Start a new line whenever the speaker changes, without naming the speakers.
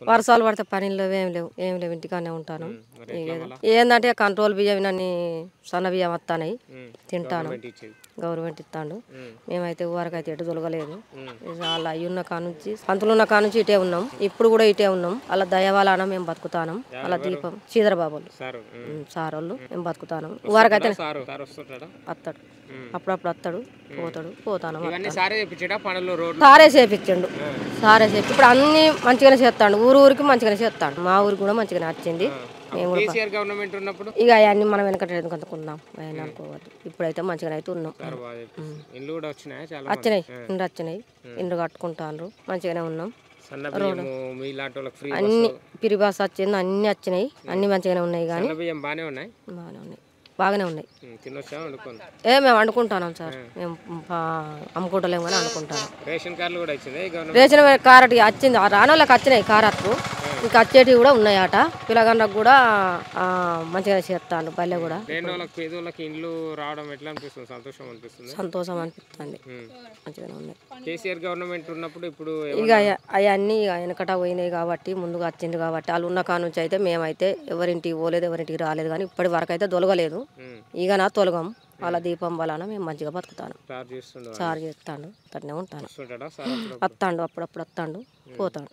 వర్షాలు పడితే పనులు లేవు, ఏం లేవు ఇంటికానే ఉంటాను. ఏంటంటే కంట్రోల్ బియ్యం అన్ని సన్న బియ్యం వస్తాయి, తింటాను. గవర్నమెంట్ ఇస్తాడు. మేమైతే ఊరకైతే ఎటు తొలగలేదు. అలా అయ్యి ఉన్న కానుంచి సంతులు ఉన్న కానుంచి ఇటే ఉన్నాం, ఇప్పుడు కూడా ఇటే ఉన్నాం. అలా దయవాలన మేము బతుకుతాను. అలా దీపం చీదరబాబులు సార్ వాళ్ళు మేము బతుకుతాను. ఊరకైతే వస్తాడు, అప్పుడప్పుడు వస్తాడు, పోతాను. సారే చేపించండు, సారే చేపి ఇప్పుడు అన్ని మంచిగానే చేస్తాడు. ఊరికి మంచిగానే చేస్తాడు. మా ఊరికి కూడా మంచిగానే వచ్చింది. మేము ఇక అవన్నీ మనం వెనకటి ఎందుకుందాం ఆయన అనుకోవద్దు. ఇప్పుడైతే మంచిగానే అయితే ఉన్నాం. వచ్చినాయి, ఇండ్లు వచ్చినాయి, ఇండ్లు కట్టుకుంటాను. మంచిగానే ఉన్నాం. అన్ని పిరిబాస్ వచ్చింది, అన్ని వచ్చినాయి, అన్ని మంచిగానే ఉన్నాయి. కానీ బాగానే ఉన్నాయి, బాగానే ఉన్నాయి. మేము వండుకుంటాం సార్, మేము అమ్ముకుంటలేము కానీ వండుకుంటాం. రేషన్ కార్డు వచ్చింది, రానోళ్ళకి వచ్చినాయి కారట్లు, ఇంకా వచ్చేటివి కూడా ఉన్నాయట. పిల్లగాళ్ళకి కూడా మంచిగా చేస్తాను. పల్లె కూడా సంతోషం అనిపిస్తుంది, మంచిగానే ఉన్నాయి. ఇక అవన్నీ వెనకట పోయినాయి కాబట్టి, ముందుగా వచ్చింది కాబట్టి, వాళ్ళు ఉన్న కానుంచి అయితే మేమైతే ఎవరింటికి పోలేదు, ఎవరింటికి రాలేదు. కానీ ఇప్పటి వరకు అయితే తొలగలేదు. ఇక నా తొలగం. వాళ్ళ దీపం వలన మేము మంచిగా బతుకుతాను. సార్ చేస్తాడు, అట్నే ఉంటాను. వస్తాడు, అప్పుడప్పుడు వస్తాడు, పోతాడు.